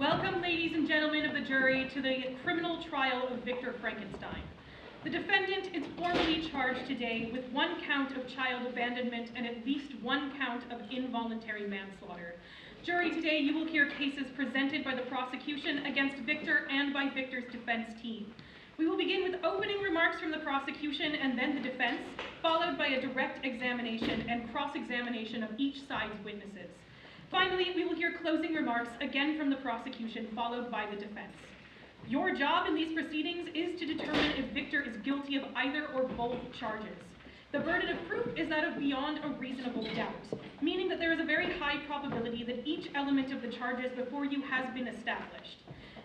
Welcome, ladies and gentlemen of the jury, to the criminal trial of Victor Frankenstein. The defendant is formally charged today with 1 count of child abandonment and at least 1 count of involuntary manslaughter. Jury, today you will hear cases presented by the prosecution against Victor and by Victor's defense team. We will begin with opening remarks from the prosecution and then the defense, followed by a direct examination and cross-examination of each side's witnesses. Finally, we will hear closing remarks, again from the prosecution, followed by the defense. Your job in these proceedings is to determine if Victor is guilty of either or both charges. The burden of proof is that of beyond a reasonable doubt, meaning that there is a very high probability that each element of the charges before you has been established.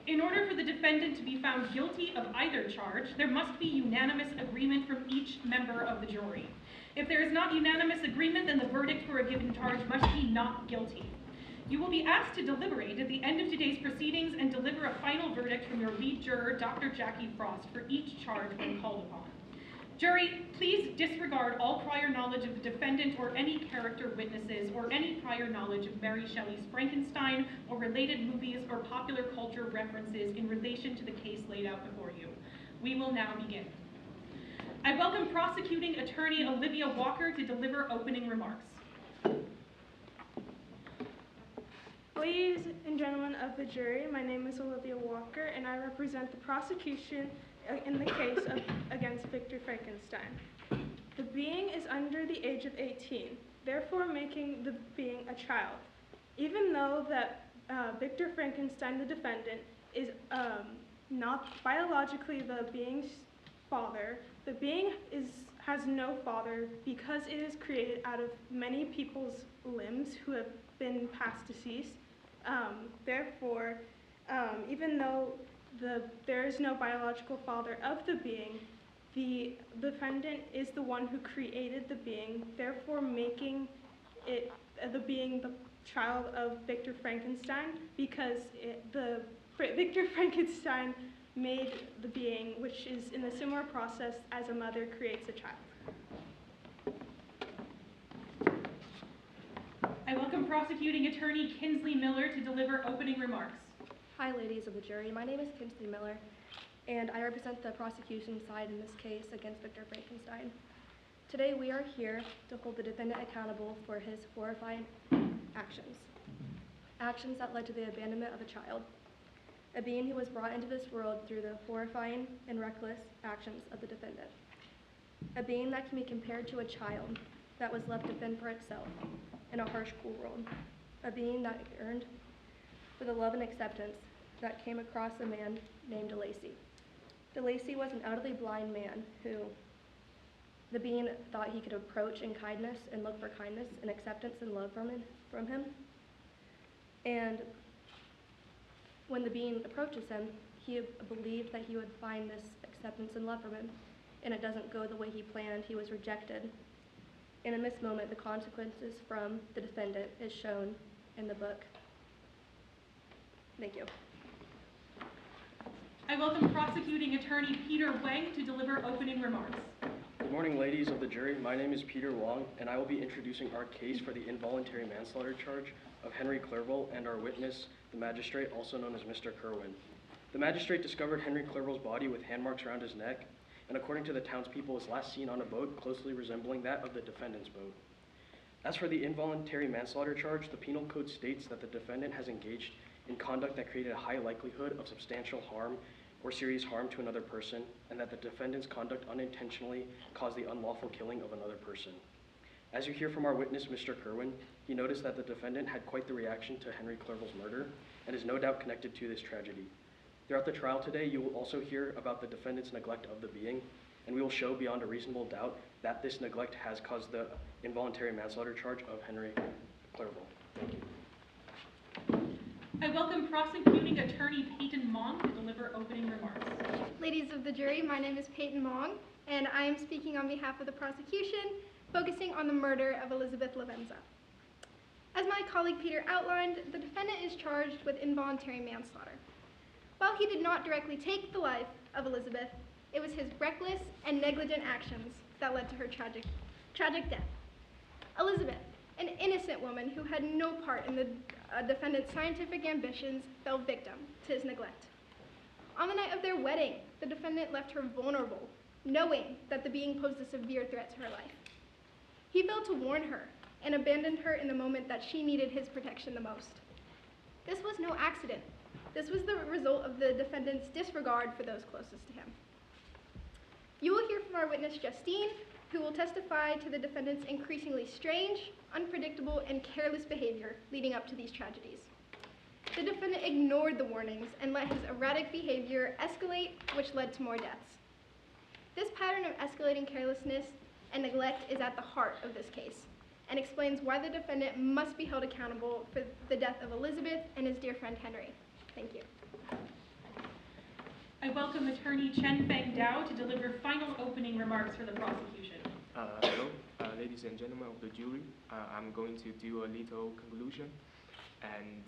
In order for the defendant to be found guilty of either charge, there must be unanimous agreement from each member of the jury. If there is not unanimous agreement, then the verdict for a given charge must be not guilty. You will be asked to deliberate at the end of today's proceedings and deliver a final verdict from your lead juror, Dr. Jackie Frost, for each charge when called upon. Jury, please disregard all prior knowledge of the defendant or any character witnesses or any prior knowledge of Mary Shelley's Frankenstein or related movies or popular culture references in relation to the case laid out before you. We will now begin. I welcome prosecuting attorney Olivia Walker to deliver opening remarks. Ladies and gentlemen of the jury, my name is Olivia Walker and I represent the prosecution in the case against Victor Frankenstein. The being is under the age of 18, therefore making the being a child. Even though that Victor Frankenstein, the defendant, is not biologically the being's father, the being has no father because it is created out of many people's limbs who have been past deceased. Therefore, even though there is no biological father of the being, the defendant is the one who created the being, therefore making it the being the child of Victor Frankenstein because Victor Frankenstein made the being, which is in a similar process as a mother creates a child. I welcome prosecuting attorney Kinsley Miller to deliver opening remarks. Hi, ladies of the jury. My name is Kinsley Miller, and I represent the prosecution side in this case against Victor Frankenstein. Today, we are here to hold the defendant accountable for his horrifying actions that led to the abandonment of a child, a being who was brought into this world through the horrifying and reckless actions of the defendant, a being that can be compared to a child that was left to fend for itself in a harsh, cruel world, a being that earned for the love and acceptance that came across a man named DeLacy. DeLacy was an utterly blind man who the being thought he could approach in kindness and look for kindness and acceptance and love from him. And when the being approaches him, he believed that he would find this acceptance and love from him, and it doesn't go the way he planned. He was rejected. And in this moment, the consequences from the defendant is shown in the book. Thank you. I welcome prosecuting attorney Peter Wang to deliver opening remarks. Good morning, ladies of the jury. My name is Peter Wang, and I will be introducing our case for the involuntary manslaughter charge of Henry Clerval and our witness, the magistrate, also known as Mr. Kerwin. The magistrate discovered Henry Clerval's body with hand marks around his neck, and according to the townspeople, was last seen on a boat closely resembling that of the defendant's boat. As for the involuntary manslaughter charge, the penal code states that the defendant has engaged in conduct that created a high likelihood of substantial harm or serious harm to another person, and that the defendant's conduct unintentionally caused the unlawful killing of another person. As you hear from our witness, Mr. Kerwin, he noticed that the defendant had quite the reaction to Henry Clerval's murder and is no doubt connected to this tragedy. Throughout the trial today, you will also hear about the defendant's neglect of the being, and we will show beyond a reasonable doubt that this neglect has caused the involuntary manslaughter charge of Henry Clerval. Thank you. I welcome prosecuting attorney Peyton Mong to deliver opening remarks. Ladies of the jury, my name is Peyton Mong, and I am speaking on behalf of the prosecution, focusing on the murder of Elizabeth Lavenza. As my colleague Peter outlined, the defendant is charged with involuntary manslaughter. While he did not directly take the life of Elizabeth, it was his reckless and negligent actions that led to her tragic death. Elizabeth, an innocent woman who had no part in the defendant's scientific ambitions, fell victim to his neglect. On the night of their wedding, the defendant left her vulnerable, knowing that the being posed a severe threat to her life. He failed to warn her and abandoned her in the moment that she needed his protection the most. This was no accident. This was the result of the defendant's disregard for those closest to him. You will hear from our witness, Chastain, who will testify to the defendant's increasingly strange, unpredictable, and careless behavior leading up to these tragedies. The defendant ignored the warnings and let his erratic behavior escalate, which led to more deaths. This pattern of escalating carelessness and neglect is at the heart of this case and explains why the defendant must be held accountable for the death of Elizabeth and his dear friend Henry. Thank you. I welcome Attorney Chen Feng Dao to deliver final opening remarks for the prosecution. Hello, ladies and gentlemen of the jury. I'm going to do a little conclusion. And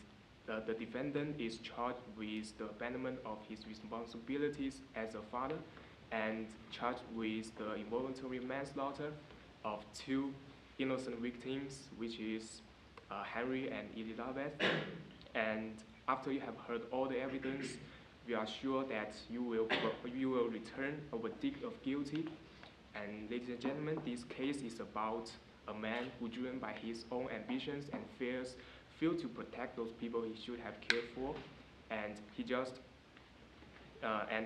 the defendant is charged with the abandonment of his responsibilities as a father and charged with the involuntary manslaughter of two innocent victims, which is Henry and Elizabeth. And after you have heard all the evidence, we are sure that you will return a verdict of guilty. And ladies and gentlemen, this case is about a man who, driven by his own ambitions and fears, failed to protect those people he should have cared for, and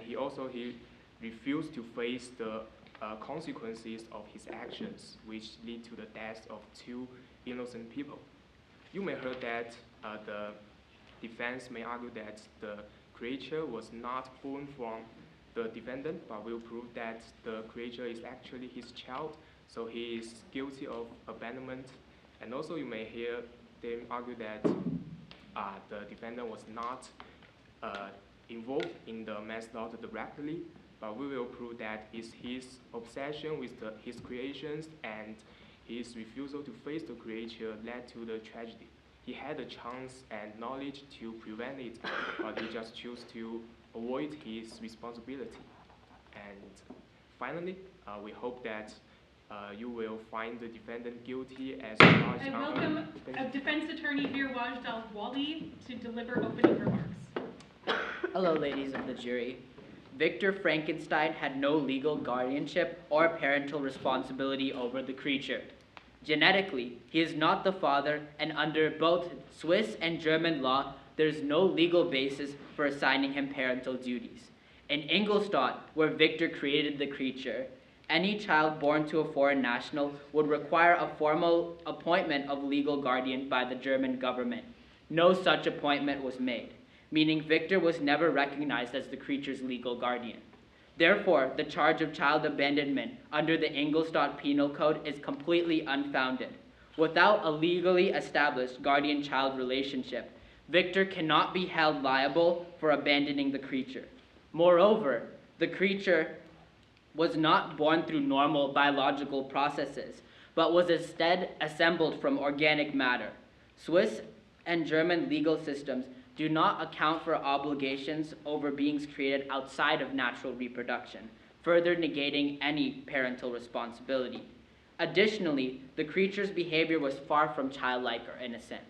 he refused to face the consequences of his actions, which lead to the death of two innocent people. You may heard that the defense may argue that the creature was not born from the defendant, but will prove that the creature is actually his child, so he is guilty of abandonment. And also you may hear them argue that the defendant was not involved in the manslaughter directly, but we will prove that it's his obsession with his creations and his refusal to face the creature led to the tragedy. He had a chance and knowledge to prevent it, but he just chose to avoid his responsibility. And finally, we hope that you will find the defendant guilty as charged. I welcome Defense Attorney Virwaj Dalwali to deliver opening remarks. Hello, ladies of the jury. Victor Frankenstein had no legal guardianship or parental responsibility over the creature. Genetically, he is not the father, and under both Swiss and German law, there is no legal basis for assigning him parental duties. In Ingolstadt, where Victor created the creature, any child born to a foreign national would require a formal appointment of legal guardian by the German government. No such appointment was made, meaning Victor was never recognized as the creature's legal guardian. Therefore, the charge of child abandonment under the Ingolstadt Penal Code is completely unfounded. Without a legally established guardian-child relationship, Victor cannot be held liable for abandoning the creature. Moreover, the creature was not born through normal biological processes, but was instead assembled from organic matter. Swiss and German legal systems do not account for obligations over beings created outside of natural reproduction, further negating any parental responsibility. Additionally, the creature's behavior was far from childlike or innocent.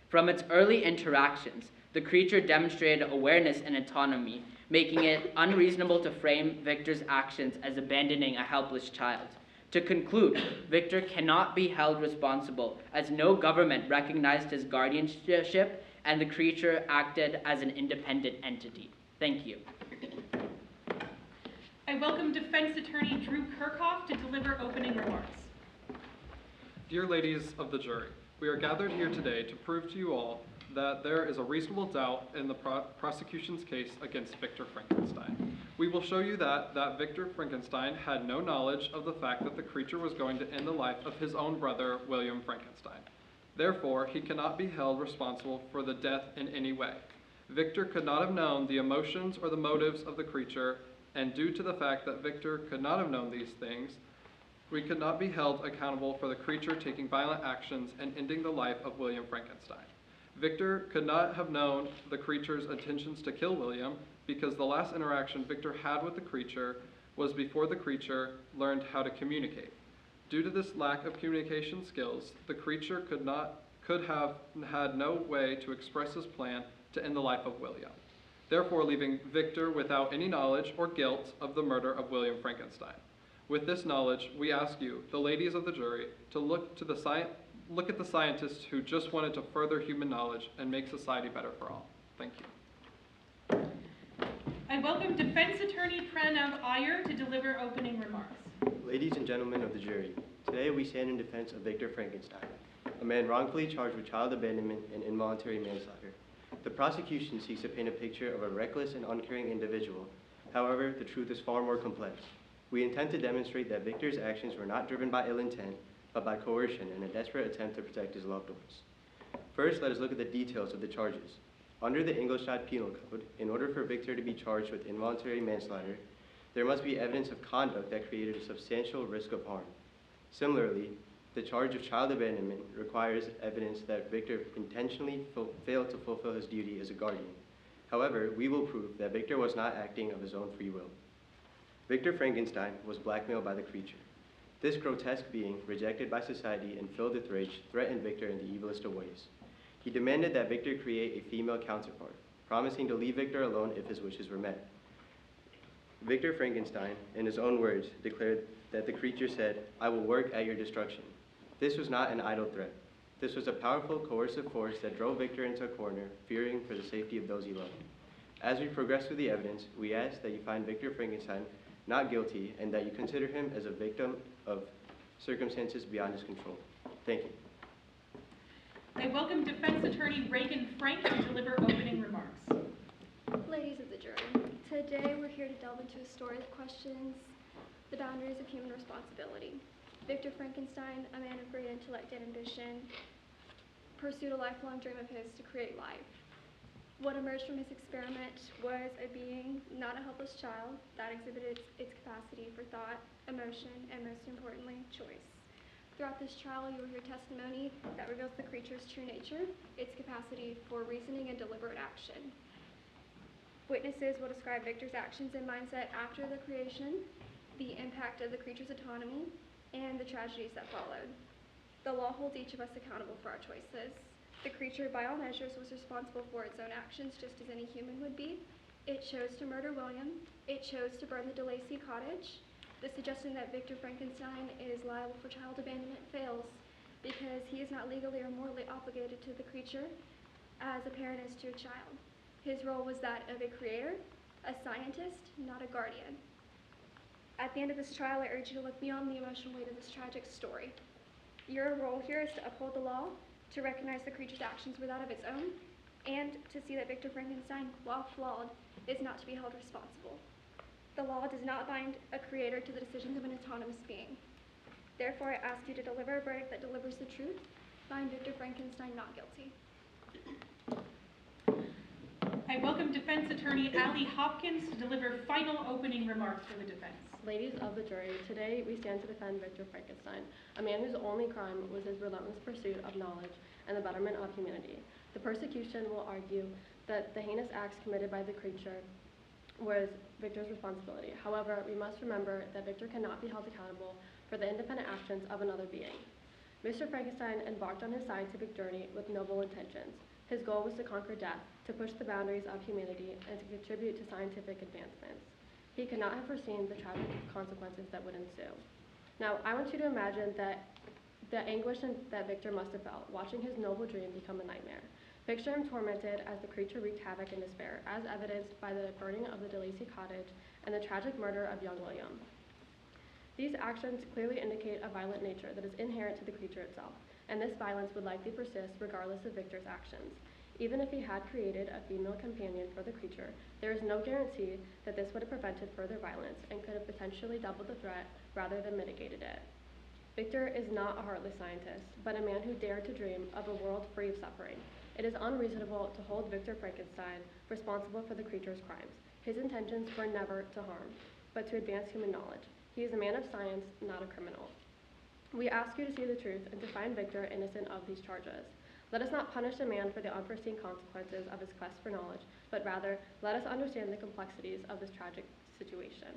From its early interactions, the creature demonstrated awareness and autonomy, making it unreasonable to frame Victor's actions as abandoning a helpless child. To conclude, Victor cannot be held responsible as no government recognized his guardianship and the creature acted as an independent entity. Thank you. I welcome Defense Attorney Drew Kirchhoff to deliver opening remarks. Dear ladies of the jury, we are gathered here today to prove to you all that there is a reasonable doubt in the prosecution's case against Victor Frankenstein. We will show you that Victor Frankenstein had no knowledge of the fact that the creature was going to end the life of his own brother, William Frankenstein. Therefore, he cannot be held responsible for the death in any way. Victor could not have known the emotions or the motives of the creature, and due to the fact that Victor could not have known these things, we could not be held accountable for the creature taking violent actions and ending the life of William Frankenstein. Victor could not have known the creature's intentions to kill William because the last interaction Victor had with the creature was before the creature learned how to communicate. Due to this lack of communication skills, the creature could have had no way to express his plan to end the life of William, therefore leaving Victor without any knowledge or guilt of the murder of William Frankenstein. With this knowledge, we ask you, the ladies of the jury, to look at the scientists who just wanted to further human knowledge and make society better for all. Thank you. I welcome defense attorney Pranav Iyer to deliver opening remarks. Ladies and gentlemen of the jury, today we stand in defense of Victor Frankenstein, a man wrongfully charged with child abandonment and involuntary manslaughter. The prosecution seeks to paint a picture of a reckless and uncaring individual. However, the truth is far more complex. We intend to demonstrate that Victor's actions were not driven by ill intent, but by coercion in a desperate attempt to protect his loved ones. First, let us look at the details of the charges. Under the Ingolstadt Penal Code, in order for Victor to be charged with involuntary manslaughter, there must be evidence of conduct that created a substantial risk of harm. Similarly, the charge of child abandonment requires evidence that Victor intentionally failed to fulfill his duty as a guardian. However, we will prove that Victor was not acting of his own free will. Victor Frankenstein was blackmailed by the creature. This grotesque being, rejected by society and filled with rage, threatened Victor in the evilest of ways. He demanded that Victor create a female counterpart, promising to leave Victor alone if his wishes were met. Victor Frankenstein, in his own words, declared that the creature said, "I will work at your destruction." This was not an idle threat. This was a powerful, coercive force that drove Victor into a corner, fearing for the safety of those he loved. As we progress through the evidence, we ask that you find Victor Frankenstein not guilty and that you consider him as a victim of circumstances beyond his control. Thank you. I welcome defense attorney Reagan Frank to deliver opening remarks. Ladies of the jury, today we're here to delve into a story that questions the boundaries of human responsibility. Victor Frankenstein, a man of great intellect and ambition, pursued a lifelong dream of his to create life. What emerged from his experiment was a being, not a helpless child, that exhibited its capacity for thought, emotion, and most importantly, choice. Throughout this trial, you will hear testimony that reveals the creature's true nature, its capacity for reasoning and deliberate action. Witnesses will describe Victor's actions and mindset after the creation, the impact of the creature's autonomy, and the tragedies that followed. The law holds each of us accountable for our choices. The creature, by all measures, was responsible for its own actions just as any human would be. It chose to murder William. It chose to burn the DeLacy cottage. The suggestion that Victor Frankenstein is liable for child abandonment fails because he is not legally or morally obligated to the creature as a parent is to a child. His role was that of a creator, a scientist, not a guardian. At the end of this trial, I urge you to look beyond the emotional weight of this tragic story. Your role here is to uphold the law, to recognize the creature's actions were that of its own, and to see that Victor Frankenstein, while flawed, is not to be held responsible. The law does not bind a creator to the decisions of an autonomous being. Therefore, I ask you to deliver a verdict that delivers the truth. Find Victor Frankenstein not guilty. I welcome defense attorney Allie Hopkins to deliver final opening remarks for the defense. Ladies of the jury, today we stand to defend Victor Frankenstein, a man whose only crime was his relentless pursuit of knowledge and the betterment of humanity. The persecution will argue that the heinous acts committed by the creature was Victor's responsibility. However, we must remember that Victor cannot be held accountable for the independent actions of another being. Mr. Frankenstein embarked on his scientific journey with noble intentions. His goal was to conquer death, to push the boundaries of humanity, and to contribute to scientific advancements. He could not have foreseen the tragic consequences that would ensue. Now, I want you to imagine the anguish that Victor must have felt, watching his noble dream become a nightmare. Picture him tormented as the creature wreaked havoc and despair, as evidenced by the burning of the DeLacy cottage and the tragic murder of young William. These actions clearly indicate a violent nature that is inherent to the creature itself, and this violence would likely persist regardless of Victor's actions. Even if he had created a female companion for the creature, there is no guarantee that this would have prevented further violence and could have potentially doubled the threat rather than mitigated it. Victor is not a heartless scientist, but a man who dared to dream of a world free of suffering. It is unreasonable to hold Victor Frankenstein responsible for the creature's crimes. His intentions were never to harm, but to advance human knowledge. He is a man of science, not a criminal. We ask you to see the truth and to find Victor innocent of these charges. Let us not punish a man for the unforeseen consequences of his quest for knowledge, but rather, let us understand the complexities of this tragic situation.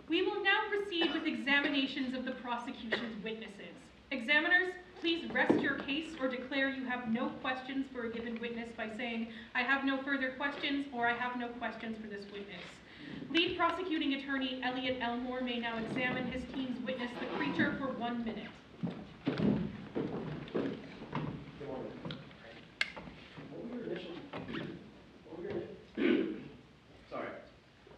We will now proceed with examinations of the prosecution's witnesses. Examiners, please rest your case or declare you have no questions for a given witness by saying, "I have no further questions," or "I have no questions for this witness." Lead prosecuting attorney Elliot Elmore may now examine his team's witness, the creature, for 1 minute.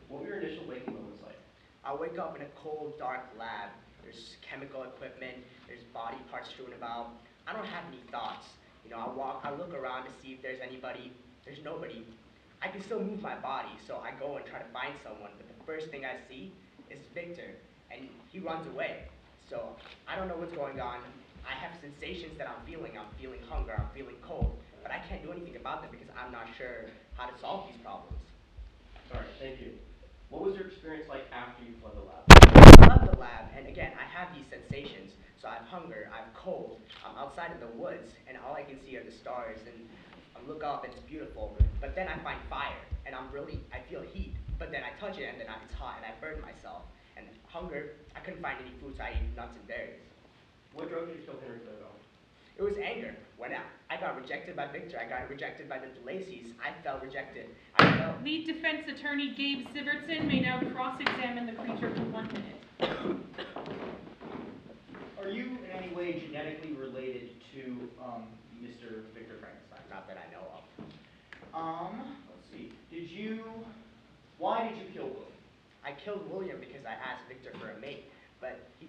What were your initial waking moments like? I wake up in a cold, dark lab. There's chemical equipment, there's body parts strewn about. I don't have any thoughts. You know, I look around to see if there's anybody. There's nobody. I can still move my body, so I go and try to find someone, but the first thing I see is Victor, and he runs away. So I don't know what's going on. I have sensations that I'm feeling. I'm feeling hunger, I'm feeling cold, but I can't do anything about them because I'm not sure how to solve these problems. All right, thank you. What was your experience like after you fled the lab? I love the lab, and again, I have these sensations. So I have hunger, I'm cold, I'm outside in the woods, and all I can see are the stars, and I look up and it's beautiful. But then I find fire, and I feel heat. But then I touch it, and then it's hot, and I burn myself. And hunger, I couldn't find any food, so I ate nuts and berries. What drove you to kill Henry Wedow? It was anger. When I got rejected by Victor, I got rejected by the DeLacy's, I felt rejected. Lead defense attorney Gabe Sivertson may now cross-examine the creature for 1 minute. Are you in any way genetically related to Mr. Victor Frankenstein? Not that I know of. Let's see. Why did you kill William? I killed William because I asked Victor for a mate. But he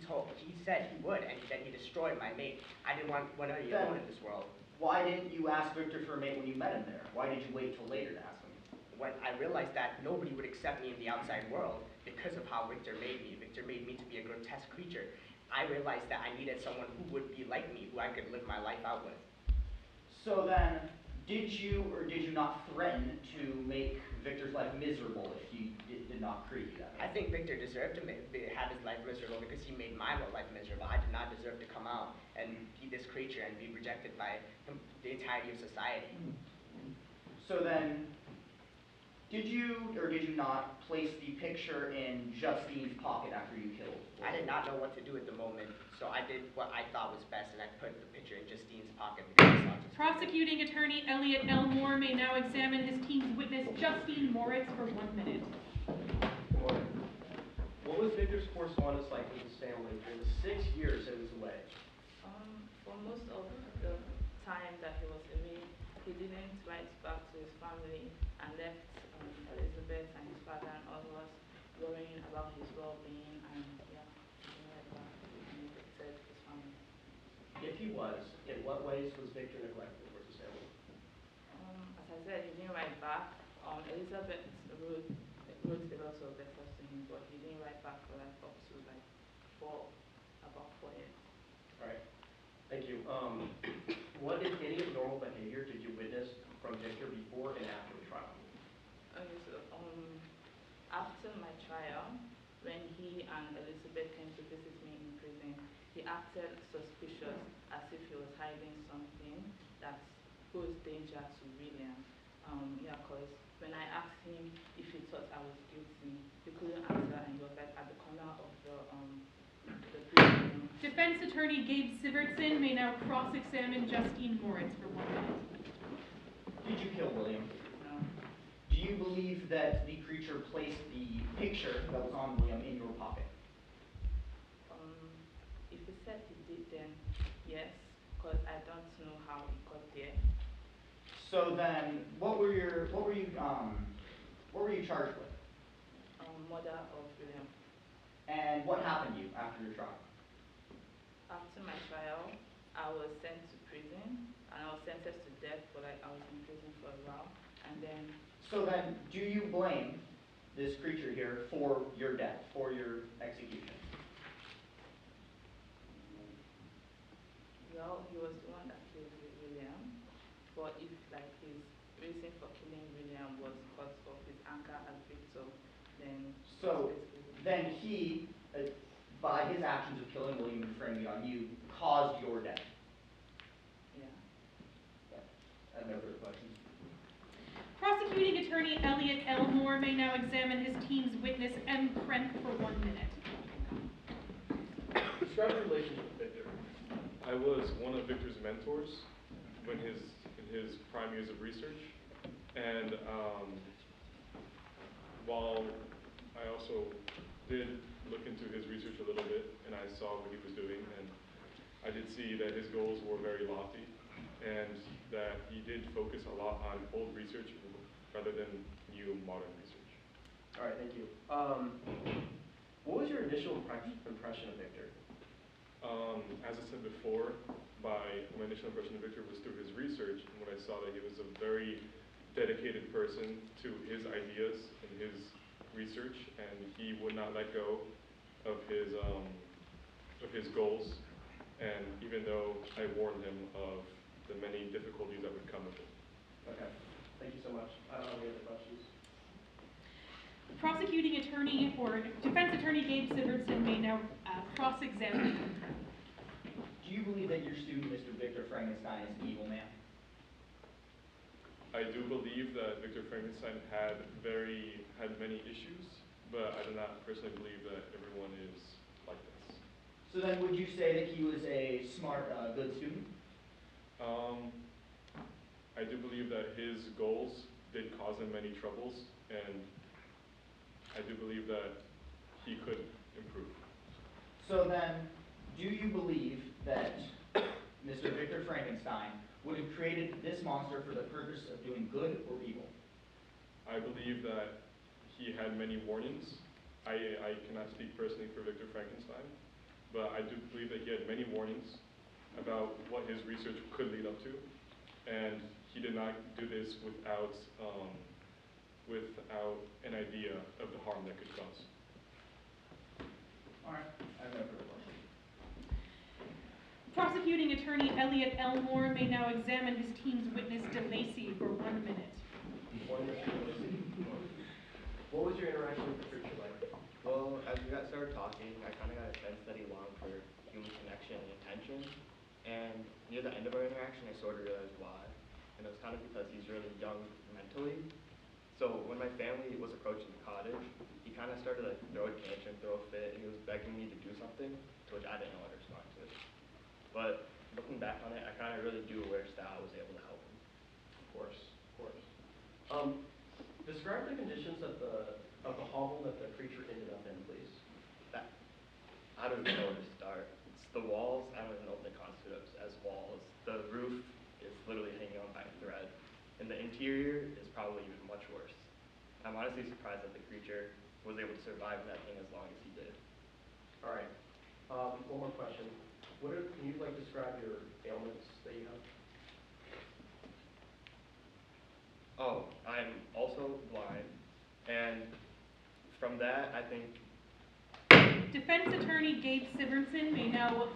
said he would, and then he destroyed my mate. I didn't want to be alone in this world. Why didn't you ask Victor for a mate when you met him there? Why did you wait till later to ask him? When I realized that nobody would accept me in the outside world because of how Victor made me. Victor made me to be a grotesque creature. I realized that I needed someone who would be like me, who I could live my life out with. So then, did you or did you not threaten to make Victor's life miserable if he did not create you that way? I think Victor deserved to have his life miserable because he made my life miserable. I did not deserve to come out and be this creature and be rejected by the entirety of society. So then, did you or did you not place the picture in Justine's pocket after you killed William? I did not know what to do at the moment, so I did what I thought was best, and I put the picture in Justine's pocket because I saw Justine. Prosecuting attorney Elliot Elmore may now examine his team's witness, Justine Moritz, for 1 minute. What was Victor's correspondence like with his family during the 6 years he was away? For most of the time that he was away, he didn't write back to his family and left Elizabeth and his father and all of us worrying about his well-being, and yeah, he didn't write back and said his family. If he was, in what ways was Victor neglectful towards his family? As I said, he didn't write back. Elizabeth wrote a lot of letters to him, but he didn't write back for like up to like about 4 years. All right, thank you. What, if any, abnormal behavior did you witness from Victor before and after the trial? After my trial, when he and Elizabeth came to visit me in prison, he acted suspicious, as if he was hiding something that posed danger to William. Because when I asked him if he thought I was guilty, he couldn't answer, and he was like at the corner of the prison. Defense attorney Gabe Sivertson may now cross-examine Justine Moritz for 1 minute. Did you kill William? No. Do you believe that the creature placed the picture that was on William in your pocket? If he said he did, then yes, because I don't know how he got there. So then, what were you charged with? Murder of William. And what happened to you after your trial? After my trial, I was sent to prison, and I was sentenced to death, but I was in prison for a while, and then... So then, do you blame this creature here for your death, for your execution? Well, he was the one that killed William, but if like his reason for killing William was because of his anger at Victor, then... So then he, by his actions of killing William and infringing on you, caused your death? Yeah. I have no further questions. Prosecuting Attorney Elliot Elmore may now examine his team's witness, M. Krent, for 1 minute. Describe the relationship with Victor. I was one of Victor's mentors in his prime years of research, and while I also did look into his research a little bit, and I saw what he was doing, and I did see that his goals were very lofty, and that he did focus a lot on old research rather than new modern research. All right, thank you. What was your initial impression of Victor? As I said before, my initial impression of Victor was through his research, and when I saw that he was a very dedicated person to his ideas and his research, and he would not let go of his goals, and even though I warned him of the many difficulties that would come with it. Okay, thank you so much. I don't have any other questions. Prosecuting attorney or defense attorney Gabe Sivertson may now cross-examine. Do you believe that your student, Mr. Victor Frankenstein, is an evil man? I do believe that Victor Frankenstein had many issues, but I do not personally believe that everyone is like this. So then would you say that he was a smart, good student? I do believe that his goals did cause him many troubles, and I do believe that he could improve. So then, do you believe that Mr. Victor Frankenstein would have created this monster for the purpose of doing good or evil? I believe that he had many warnings. I cannot speak personally for Victor Frankenstein, but I do believe that he had many warnings about what his research could lead up to, and he did not do this without an idea of the harm that could cause. All right, I have no further questions. Prosecuting attorney Elliot Elmore may now examine his team's witness, DeLacy, for 1 minute. What was your interaction with the preacher like? Well, as we started talking, I kind of got a sense that he longed for human connection and attention. And near the end of our interaction, I sort of realized why. And it was kind of because he's really young mentally. So when my family was approaching the cottage, he kind of started to throw a tantrum, throw a fit, and he was begging me to do something, to which I didn't know how to respond to it. But looking back on it, I kind of really do wish that I was able to help him. Of course, of course. Describe the conditions of the hovel that the creature ended up in, please. I don't even know where to start. It's the walls, I don't even know if they constitute as walls. The roof is literally hanging on by a thread. And the interior is probably even much worse. I'm honestly surprised that the creature was able to survive that thing as long as he did. All right. One more question. Can you describe your ailments that you have? Oh, I'm also blind. And from that, I think Defense attorney Gabe Sivertson may now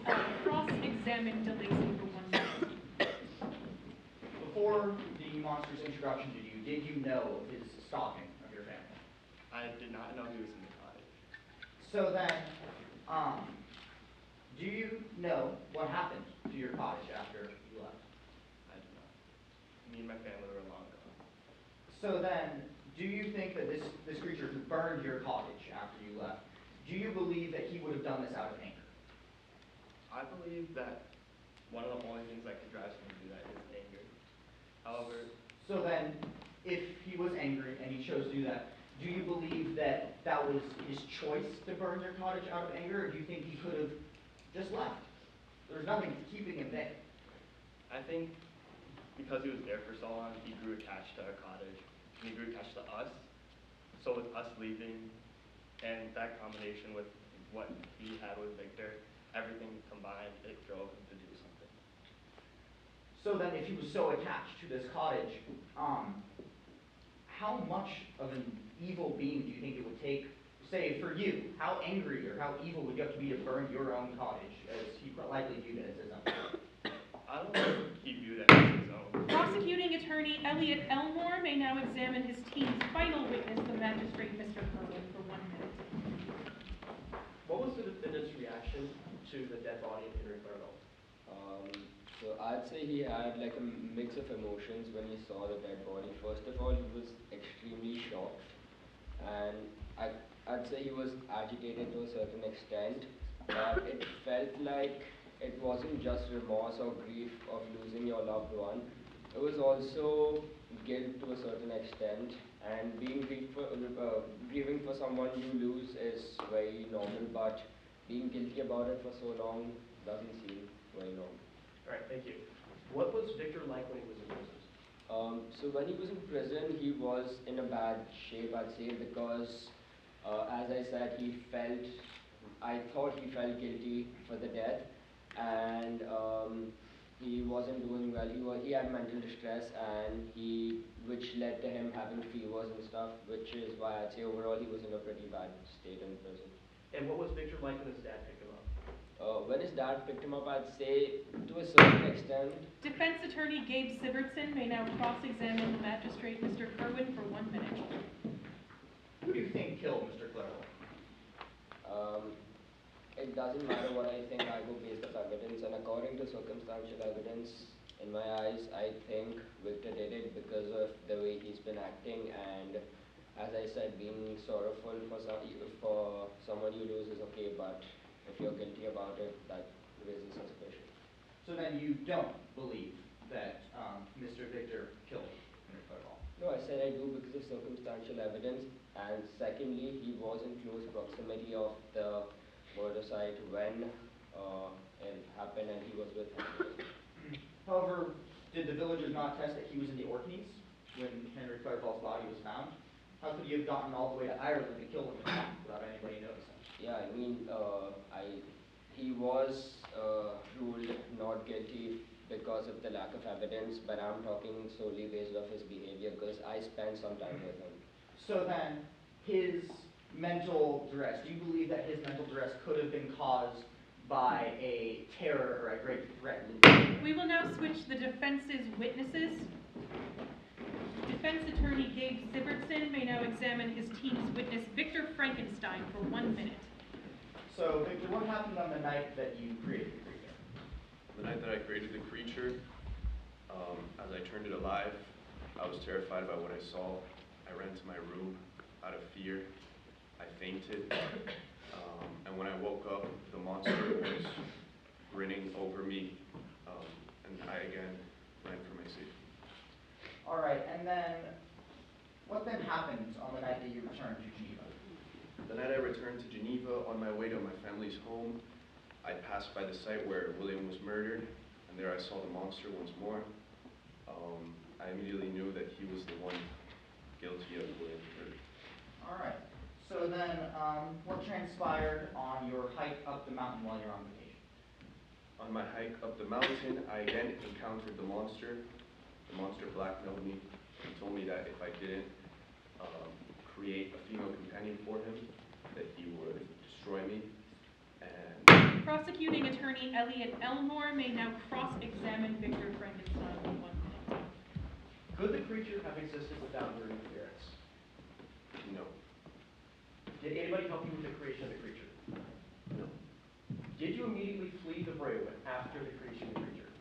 cross-examine DeLacy for 1 minute. Before the monster's introduction to you, did you know of his stalking of your family? I did not know he was in the cottage. So then, do you know what happened to your cottage after you left? I do not. Me and my family were long gone. So then, do you think that this creature who burned your cottage after you left, do you believe that he would have done this out of anger? I believe that one of the only things that could drive someone to do that is anger. However, so then, if he was angry and he chose to do that, do you believe that that was his choice to burn your cottage out of anger, or do you think he could have just left? There's nothing keeping him there. I think because he was there for so long, he grew attached to our cottage, and he grew attached to us. So with us leaving, and that combination with what he had with Victor, everything combined, it drove him to do something. So then, if he was so attached to this cottage, how much of an evil being do you think it would take, say, for you? How angry or how evil would you have to be to burn your own cottage, as he likely viewed it as his own? I don't know if he viewed it as his own. Prosecuting attorney Elliot Elmore may now examine his team's final witness, the magistrate, Mr. Kerwin, for 1 minute. What was the defendant's reaction to the dead body of Henry Clerval? So I'd say he had like a mix of emotions when he saw the dead body. First of all, he was extremely shocked, and I'd say he was agitated to a certain extent, but it felt like it wasn't just remorse or grief of losing your loved one. It was also guilt to a certain extent, and grieving for someone you lose is very normal, but being guilty about it for so long doesn't seem very normal. All right, thank you. What was Victor like when he was in prison? So when he was in prison, he was in a bad shape, I'd say, because as I said, I thought he felt guilty for the death, and he wasn't doing well. He had mental distress, and which led to him having fevers and stuff, which is why I'd say overall he was in a pretty bad state in prison. And what was Victor like when his dad picked him up? When his dad picked him up, I'd say to a certain extent. Defense attorney Gabe Sivertson may now cross-examine the magistrate, Mr. Kerwin, for 1 minute. Who do you think killed Mr. Clerval? It doesn't matter what I think, I go based of evidence, and according to circumstantial evidence, in my eyes, I think Victor did it because of the way he's been acting, and as I said, being sorrowful for someone you lose is okay, but if you're guilty about it, that raises suspicion. So then you don't believe that Mr. Victor killed Mr. Clerval? No, I said I do because of circumstantial evidence, and secondly, he was in close proximity of the murder site when it happened, and he was with him. However, did the villagers not test that he was in the Orkneys when Henry Clerval's body was found? How could he have gotten all the way to Ireland to kill him without anybody noticing? Yeah, I mean, he was ruled not guilty because of the lack of evidence, but I'm talking solely based off his behavior because I spent some time with him. So then, his mental duress, do you believe that his mental duress could have been caused by a terror or a great threat? We will now switch the defense's witnesses. Defense attorney Gabe Sivertson may now examine his team's witness, Victor Frankenstein, for 1 minute. So, Victor, what happened on the night that you created the creature? The night that I created the creature, as I turned it alive, I was terrified by what I saw. I ran to my room out of fear. I fainted, and when I woke up, the monster was grinning over me, and I again ran for my safety. All right, and then what then happened on the night that you returned to Geneva? The night I returned to Geneva on my way to my family's home, I passed by the site where William was murdered, and there I saw the monster once more. I immediately knew that he was the one guilty of William's murder. All right. So then, what transpired on your hike up the mountain while you're on vacation? On my hike up the mountain, I again encountered the monster. The monster blackmailed me and told me that if I didn't create a female companion for him, that he would destroy me. And Prosecuting attorney Elliot Elmore may now cross-examine Victor Frankenstein for 1 minute. Could the creature have existed without your interference? no, Did anybody help you with the creation of the creature? no, Did you immediately flee the Braywood after the creation of the creature?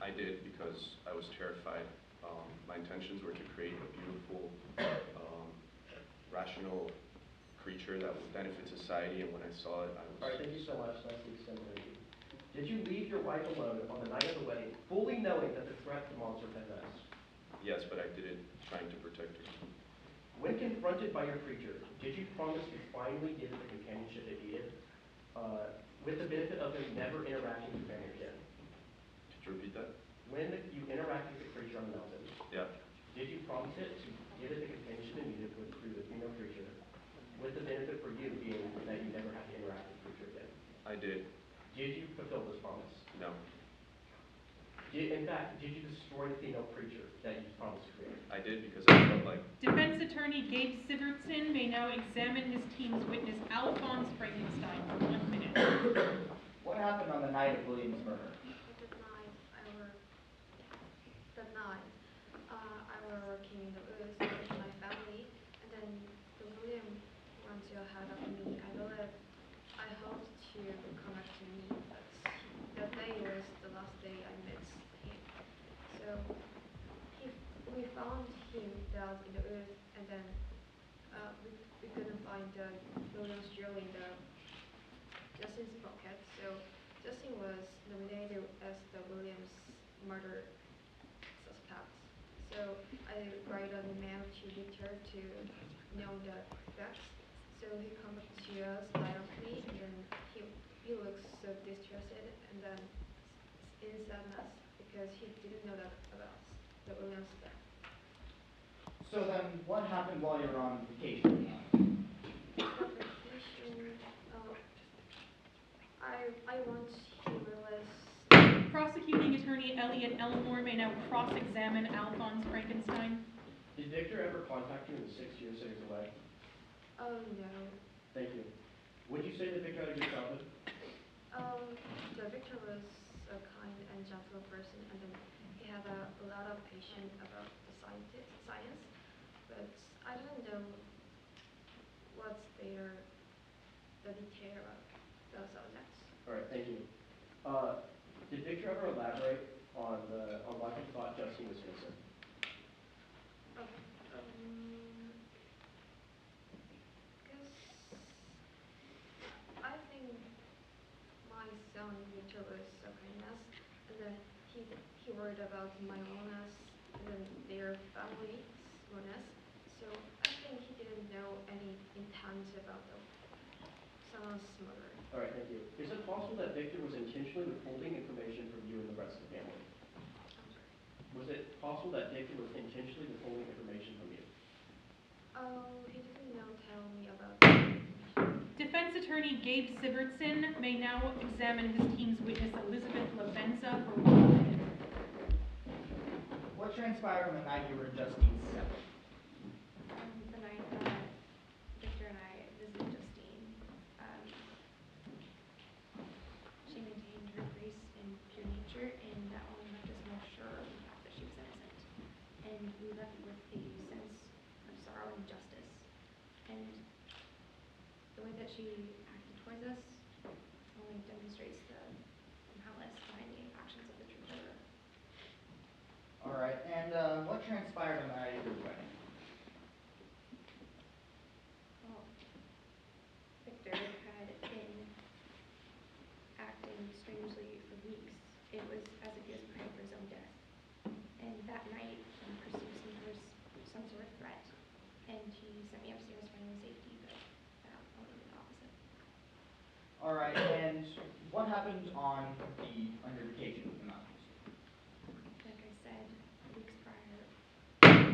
I did because I was terrified. My intentions were to create a beautiful, rational creature that would benefit society, and when I saw it, I was... All right, thank you so much. Nice to extend the interview. Did you leave your wife alone on the night of the wedding, fully knowing that the threat the monster possessed? Yes, but I did it trying to protect her. When confronted by your creature, did you promise to finally give it the companionship it needed, with the benefit of him never interacting with family again? Could you repeat that? When you interacted with the creature on the mountain, Yeah. did you promise it to give it the companionship it needed through the female creature, with the benefit for you being that you never have to interact with the creature again? I did. Did you fulfill this promise? No. In fact, did you destroy the female creature that you promised to create? I did because I felt like... Defense attorney Gabe Sivertson may now examine his team's witness, Alphonse Frankenstein, for 1 minute. What happened on the night of William's murder? That night, I was working in the woods with my family, and then William went to ahead of me. I hoped to come back to me, but that day was the last day I met him down in the earth, and then we couldn't find William's jewelry in Justin's pocket. So Justin was nominated as the Williams murder suspect. So I write an email to Victor to know the facts. So he comes to us directly, and then he looks so distressed, and then in sadness because he didn't know that about the Williams death. So then, what happened while you were on vacation? I want he realized. Prosecuting attorney Elliot Elmore may now cross-examine Alphonse Frankenstein. Did Victor ever contact you in the 6 years that he was away? Oh no. Thank you. Would you say that Victor had a good childhood? The Victor was a kind and gentle person, and then he had a lot of patience about the science, but I don't know what's the detail about those subjects. All right, thank you. Did Victor ever elaborate on why he thought Justin was innocent? I think my son Victor was so kindness, and then he worried about my illness and then their family's illness. So I think he didn't know any intent about someone's murder. All right, thank you. Is it possible that Victor was intentionally withholding information from you and the rest of the family? Was it possible that Victor was intentionally withholding information from you? He didn't tell me about Defense attorney Gabe Sivertson may now examine his team's witness Elizabeth Lavenza for 1 minute. What transpired on the night you were in Justine's cell? The night that Victor and I visited Justine, she maintained her grace and pure nature, and that only left us more sure of the fact that she was innocent. And we left with a sense of sorrow and justice. And the way that she acted towards us only demonstrates the malice behind the actions of the true murderer. All right, and what transpired on the night of your wedding? Well, Victor had been acting strangely for weeks. It was as if he was praying for his own death. And that night, he perceived some sort of threat, and he sent me upstairs for my own safety, but that only did the opposite. All right, and what happened on your vacation with the mountains? Like I said, weeks prior.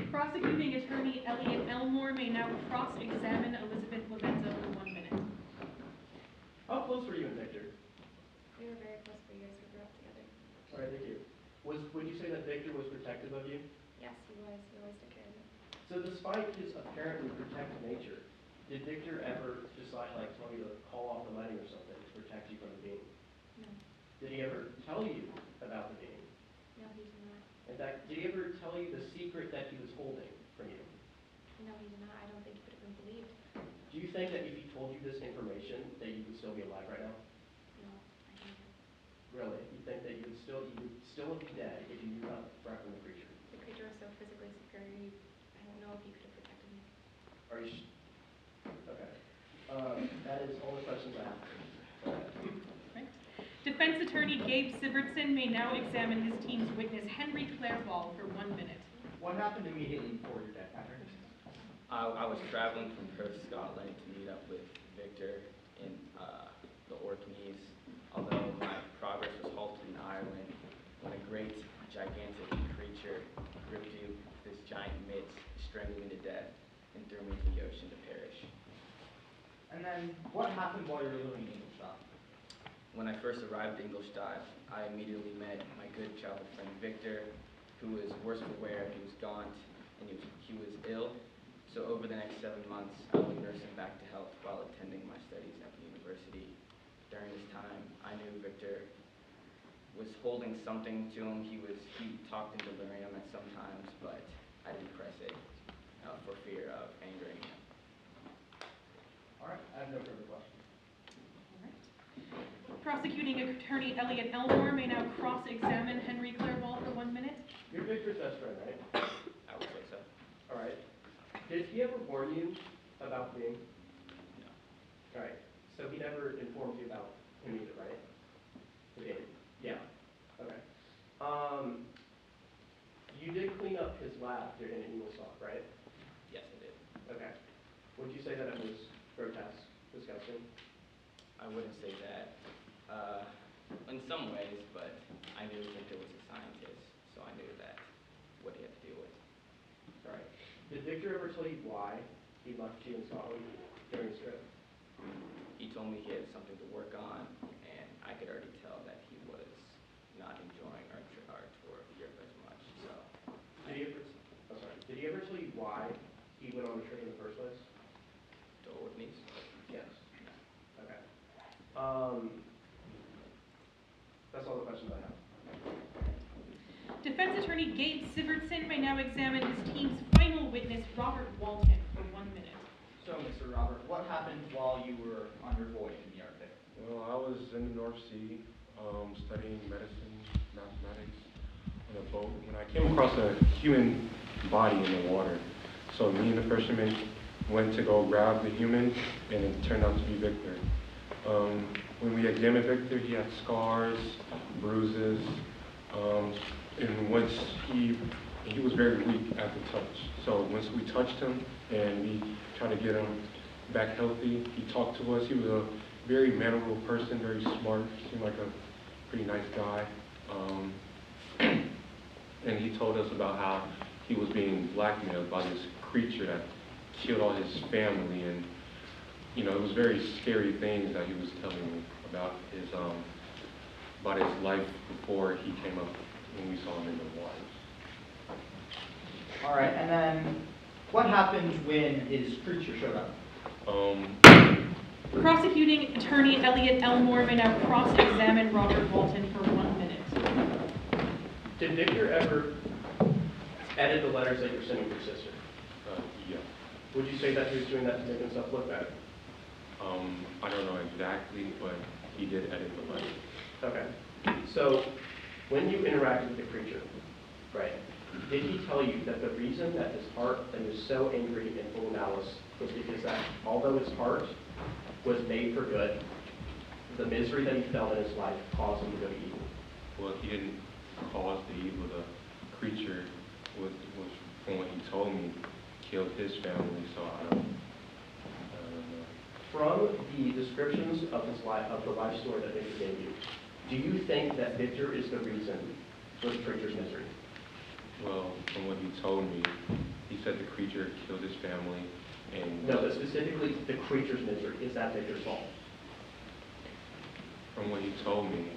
Prosecuting attorney Elliot Elmore may now cross-examine Elizabeth Lavenza for 1 minute. How close were you and Victor? We were very close for years. We grew up together. All right, thank you. Would you say that Victor was protective of you? Yes, he was. He always took care of me. So despite his apparently protective nature, did Victor ever decide, like, tell you to call off the wedding or something to protect you from the being? No. Did he ever tell you about the being? No, he did not. In fact, did he ever tell you the secret that he was holding from you? No, he did not. I don't think he could have been believed. Do you think that if he told you this information, that you would still be alive right now? No, I don't. Really? You think that you would still be dead if you knew not from the creature? The creature was so physically superior, I don't know if he could have protected me. Are you okay. That is all the questions I have. Right. Defense attorney Gabe Sivertson may now examine his team's witness Henry Clairval for 1 minute. What happened immediately before your death, Patrick? I was traveling from Perth, Scotland to meet up with Victor in the Orkneys, although my progress was halted in Ireland when a great, gigantic creature gripped you with this giant mitt, strangled me to death, and threw me into the ocean to perish. And then, what happened while you were living in Ingolstadt? When I first arrived at Ingolstadt, I immediately met my good childhood friend Victor, who was worse for wear. He was gaunt, and he was ill. So over the next 7 months, I would nurse him back to health while attending my studies at the university. During this time, I knew Victor was holding something to him. He talked in delirium at some times, but I didn't press it for fear of angering him. All right, I have no further questions. Prosecuting attorney Elliot Elmore may now cross-examine Henry Clairval for 1 minute. You're Victor's best friend, right? I would say so. he ever warn you about being? No. All right. So he never informed you about him either, right? He didn't. Yeah. Okay. You did clean up his lab during an email stop, right? Yes, I did. Okay. Would you say that it was grotesque, disgusting? I wouldn't say that. In some ways, but I knew Victor was a scientist, so I knew that what he had to deal with. All right. Did Victor ever tell you why he left you in Scotland during his trip? He told me he had something to work on, and I could already tell that he was not enjoying our tour of Europe as much. So, Did he ever tell you why he went on the trip in the first place? Told me. Yes. Okay. That's all the questions I have. Defense attorney Gabe Sivertson may now examine his team's final witness, Robert Walton, for 1 minute. So, Mr. Robert, what happened while you were on your voyage in the Arctic? Well, I was in the North Sea studying medicine, mathematics on a boat when I came across a human body in the water. So me and the fisherman went to go grab the human, and it turned out to be Victor. When we examined Victor, he had scars, bruises, and once he was very weak at the touch. So once we touched him and we tried to get him back healthy, he talked to us. He was a very mannerable person, very smart, seemed like a pretty nice guy. And he told us about how he was being blackmailed by this creature that killed all his family, and it was very scary things that he was telling me about his life before he came up when we saw him in the waters. All right, and then what happened when his creature showed up? Prosecuting attorney Elliot Elmore may now cross-examine Robert Walton for 1 minute. Did Victor ever edit the letters that you were sending your sister? Yeah. Would you say that he was doing that to make himself look better? I don't know exactly, but he did edit the letter. Okay. So, when you interacted with the creature, right, did he tell you that the reason that his heart was so angry and full of malice was because that although his heart was made for good, the misery that he felt in his life caused him to go to evil? Well, he didn't cause the evil. The creature was, from what he told me, killed his family, so I don't know. From the descriptions of his life, of the life story that Victor gave you, do you think that Victor is the reason for the creature's misery? Well, from what he told me, he said the creature killed his family, and... No, but specifically the creature's misery. Is that Victor's fault? From what he told me,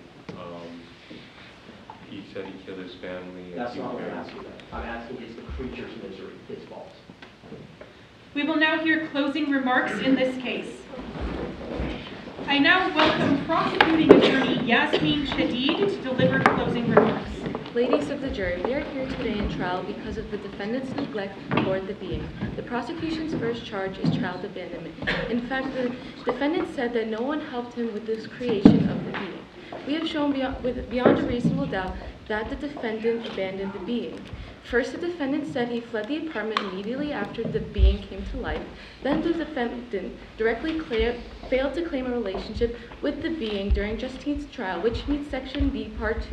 he said he killed his family. That's not what I'm asking. I'm asking, is the creature's misery his fault? We will now hear closing remarks in this case. I now welcome prosecuting attorney Yasmin Shadid to deliver closing remarks. Ladies of the jury, we are here today in trial because of the defendant's neglect toward the being. The prosecution's first charge is child abandonment. In fact, the defendant said that no one helped him with this creation of the being. We have shown beyond a reasonable doubt that the defendant abandoned the being. First, the defendant said he fled the apartment immediately after the being came to life. Then the defendant directly failed to claim a relationship with the being during Chastain's trial, which meets Section B, Part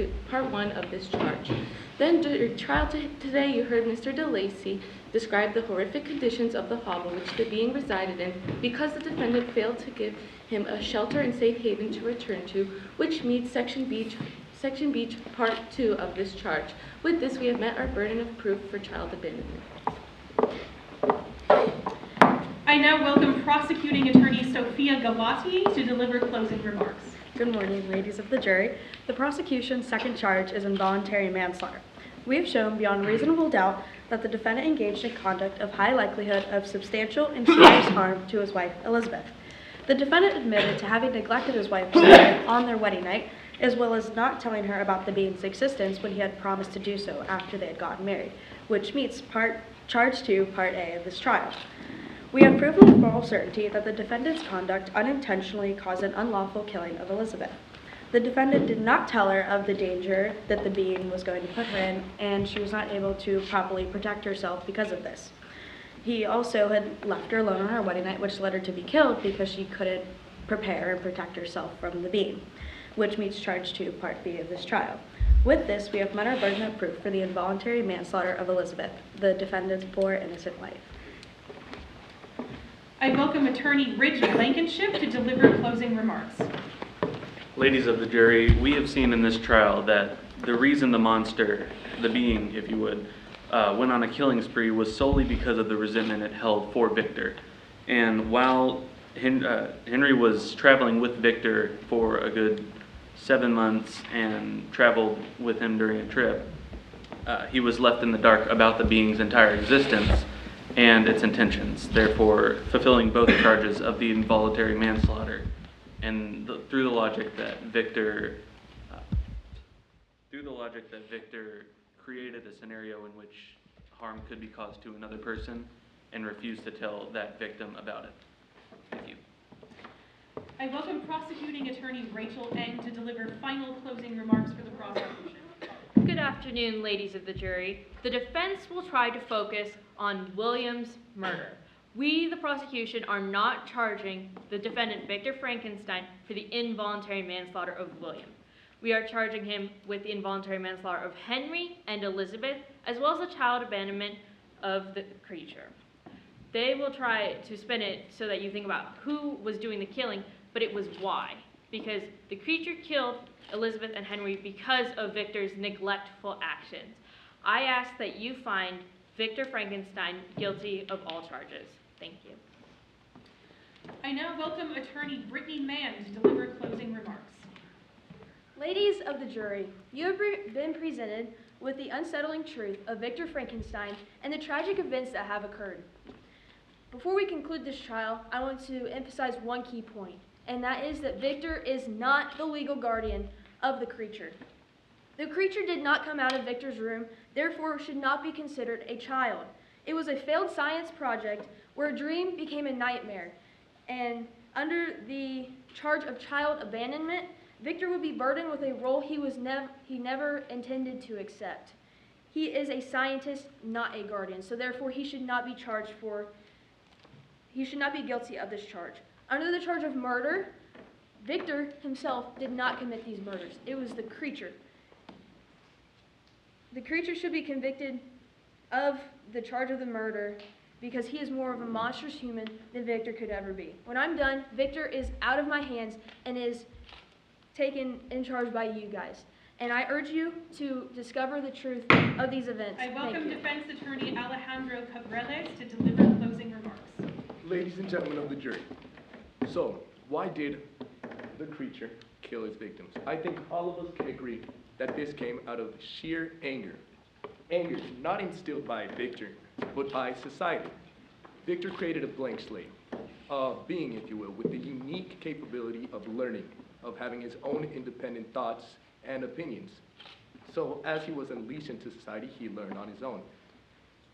1 of this charge. Then during trial today, you heard Mr. DeLacy describe the horrific conditions of the hovel which the being resided in because the defendant failed to give him a shelter and safe haven to return to, which meets Section B, Part 2 of this charge. With this, we have met our burden of proof for child abandonment. I now welcome prosecuting attorney Sophia Galati to deliver closing remarks. Good morning, ladies of the jury. The prosecution's second charge is involuntary manslaughter. We have shown beyond reasonable doubt that the defendant engaged in conduct of high likelihood of substantial and serious harm to his wife, Elizabeth. The defendant admitted to having neglected his wife on their wedding night, as well as not telling her about the being's existence when he had promised to do so after they had gotten married, which meets Charge 2, Part A of this trial. We have proven with moral certainty that the defendant's conduct unintentionally caused an unlawful killing of Elizabeth. The defendant did not tell her of the danger that the being was going to put her in, and she was not able to properly protect herself because of this. He also had left her alone on her wedding night, which led her to be killed because she couldn't prepare and protect herself from the being, which meets charge 2, part B of this trial. With this, we have met our burden of proof for the involuntary manslaughter of Elizabeth, the defendant's poor, innocent wife. I welcome attorney Ridge Blankenship to deliver closing remarks. Ladies of the jury, we have seen in this trial that the reason the monster, the being, if you would, went on a killing spree was solely because of the resentment it held for Victor. And while Henry was traveling with Victor for a good 7 months and traveled with him during a trip, he was left in the dark about the being's entire existence and its intentions, therefore fulfilling both charges of the involuntary manslaughter and through the logic that Victor created a scenario in which harm could be caused to another person and refused to tell that victim about it. Thank you. I welcome prosecuting attorney Rachel Eng to deliver final closing remarks for the prosecution. Good afternoon, ladies of the jury. The defense will try to focus on William's murder. We, the prosecution, are not charging the defendant, Victor Frankenstein, for the involuntary manslaughter of William. We are charging him with the involuntary manslaughter of Henry and Elizabeth, as well as the child abandonment of the creature. They will try to spin it so that you think about who was doing the killing, but it was why. Because the creature killed Elizabeth and Henry because of Victor's neglectful actions. I ask that you find Victor Frankenstein guilty of all charges. Thank you. I now welcome attorney Brittany Mann to deliver closing remarks. Ladies of the jury, you have been presented with the unsettling truth of Victor Frankenstein and the tragic events that have occurred. Before we conclude this trial, I want to emphasize one key point, and that is that Victor is not the legal guardian of the creature. The creature did not come out of Victor's room, therefore should not be considered a child. It was a failed science project where a dream became a nightmare, and under the charge of child abandonment, Victor would be burdened with a role he never intended to accept. He is a scientist, not a guardian, so therefore he should not be guilty of this charge. Under the charge of murder, Victor himself did not commit these murders. It was the creature. The creature should be convicted of the charge of the murder because he is more of a monstrous human than Victor could ever be. When I'm done, Victor is out of my hands and is taken in charge by you guys. And I urge you to discover the truth of these events. I welcome defense attorney Alejandro Cabreles to deliver closing remarks. Ladies and gentlemen of the jury, so why did the creature kill his victims? I think all of us can agree that this came out of sheer anger. Anger not instilled by Victor, but by society. Victor created a blank slate, a being, if you will, with the unique capability of learning, of having his own independent thoughts and opinions. So as he was unleashed into society, he learned on his own.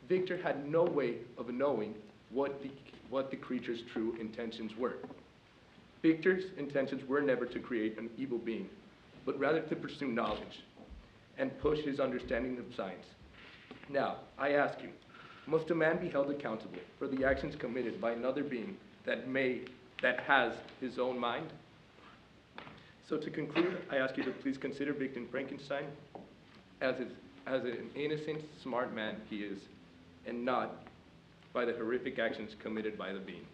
Victor had no way of knowing what the creature's true intentions were. Victor's intentions were never to create an evil being, but rather to pursue knowledge and push his understanding of science. Now, I ask you, must a man be held accountable for the actions committed by another being that has his own mind? So to conclude, I ask you to please consider Victor Frankenstein as an innocent, smart man he is, and not by the horrific actions committed by the being.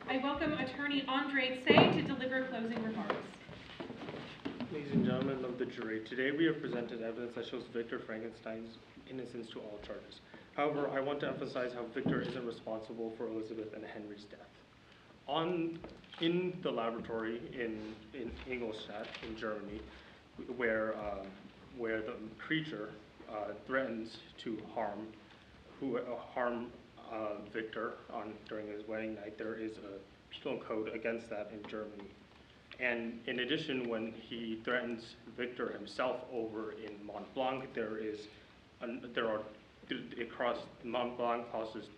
I welcome attorney Andre Tsay to deliver closing remarks. Ladies and gentlemen of the jury, today we have presented evidence that shows Victor Frankenstein's innocence to all charges. However, I want to emphasize how Victor isn't responsible for Elizabeth and Henry's death. In the laboratory in Ingolstadt, in Germany, where the creature threatens to harm Victor during his wedding night, there is a penal code against that in Germany. And in addition, when he threatens Victor himself over in Mont Blanc, Mont Blanc crosses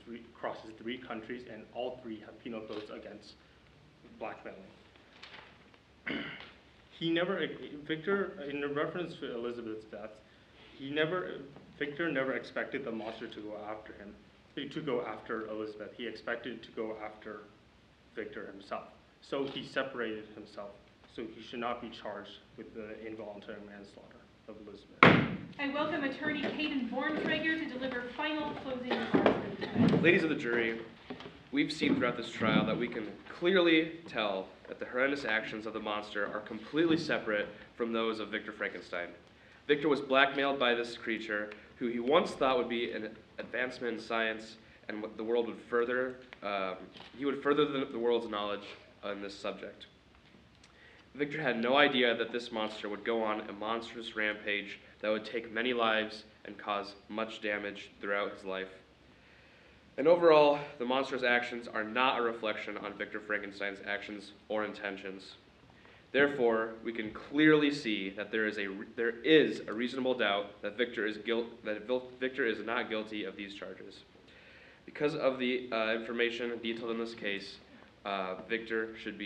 three countries, and all three have penal codes against blackmailing. Victor, in reference to Elizabeth's death, Victor never expected the monster to go after him. to go after Elizabeth. He expected to go after Victor himself. So he separated himself. So he should not be charged with the involuntary manslaughter of Elizabeth. I welcome attorney Caden Borntrager to deliver final closing remarks. Ladies of the jury, we've seen throughout this trial that we can clearly tell that the horrendous actions of the monster are completely separate from those of Victor Frankenstein. Victor was blackmailed by this creature who he once thought would be an advancement in science and what the world would further, he would further the world's knowledge on this subject. Victor had no idea that this monster would go on a monstrous rampage that would take many lives and cause much damage throughout his life. And overall, the monster's actions are not a reflection on Victor Frankenstein's actions or intentions. Therefore, we can clearly see that there is a reasonable doubt that Victor is not guilty of these charges. Because of the information detailed in this case, Victor should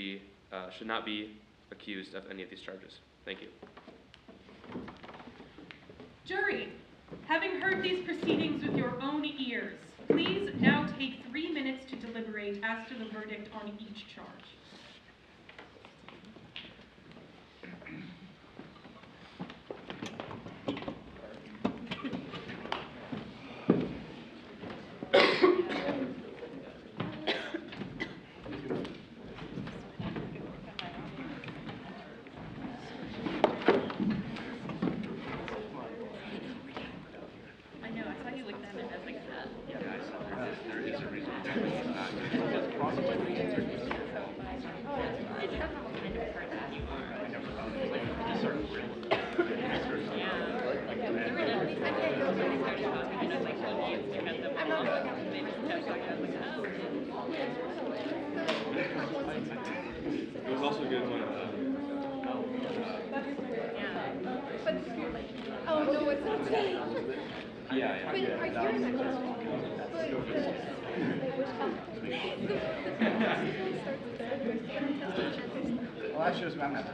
not be accused of any of these charges. Thank you. Jury, having heard these proceedings with your own ears, please now take 3 minutes to deliberate as to the verdict on each charge. It was also good when Oh, no, it's not today. yeah. But are you in that class? Well, that shows me I'm not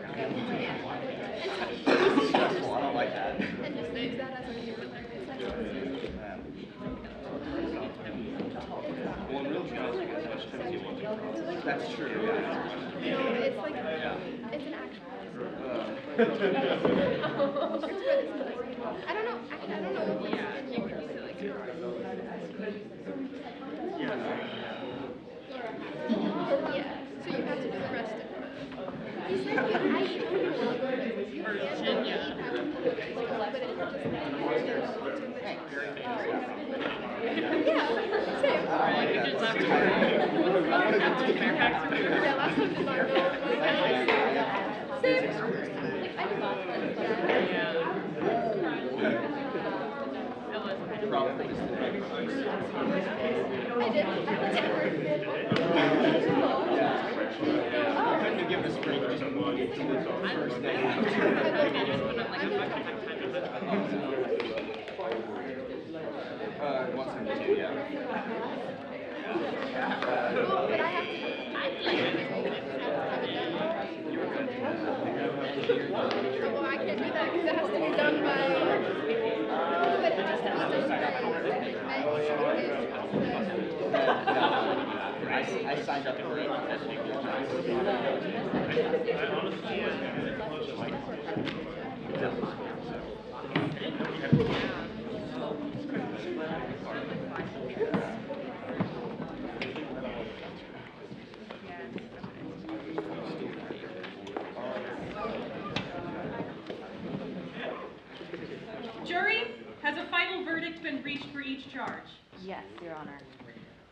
stressful. I don't like that. And just use that as a Well, in real trials, you get as much time as you want to. That's true. No, it's like, it's an actual. I don't know, actually, I don't know if it's in your. Yeah, so you have to do the rest of it. You said you had to eat yeah, same. Yeah, last time did not know. Same. I did not. Couldn't you give this break just a moment to the first day? Once in two, yeah. But I have to. Well, I can't do that because it has to be done by. But it has to be done I signed up for it. Jury, has a final verdict been reached for each charge? Yes, Your Honor.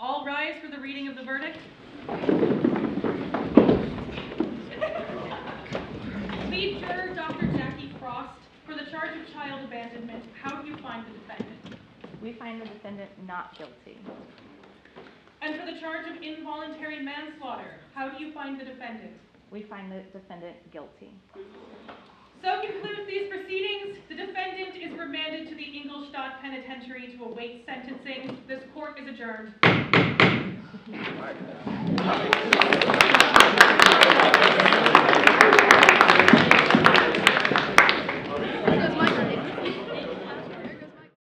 All rise for the reading of the verdict. Lead juror Dr. Jackie Frost, for the charge of child abandonment, how do you find the defendant? We find the defendant not guilty. And for the charge of involuntary manslaughter, how do you find the defendant? We find the defendant guilty. So concludes these proceedings. The defendant is remanded to the Ingolstadt Penitentiary to await sentencing. This court is adjourned.